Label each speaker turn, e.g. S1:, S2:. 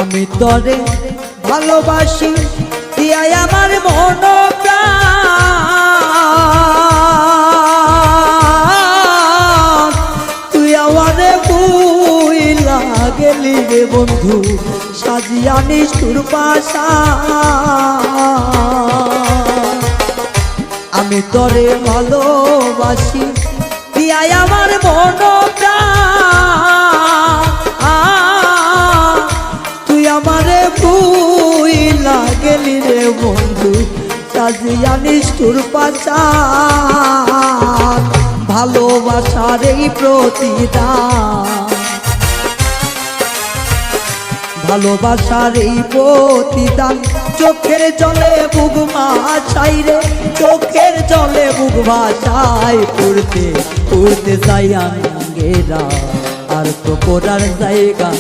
S1: আমি তরে ভালোবাসি দিয়াই আমার মন প্রাণ, তুই আমারে ভুইলা গেলি রে বন্ধু সাজিয়া নিষ্ঠুর পাশা। আমি তরে ভালোবাসি দিয়াই আমার মন প্রাণ, তুই আমারে ভুইলা গেলি রে বন্ধু সাজিয়া নিষ্ঠুর পাশা। ভালোবাসার এই প্রতিদান, ভালোবাসার এই প্রতিদান চোখের জলে বুক ভাসাই রে, চোখের জলে বুক ভাসাই। পড়তে পড়তে যাই আঙ্গেরা আর তো পড়ার জায়গা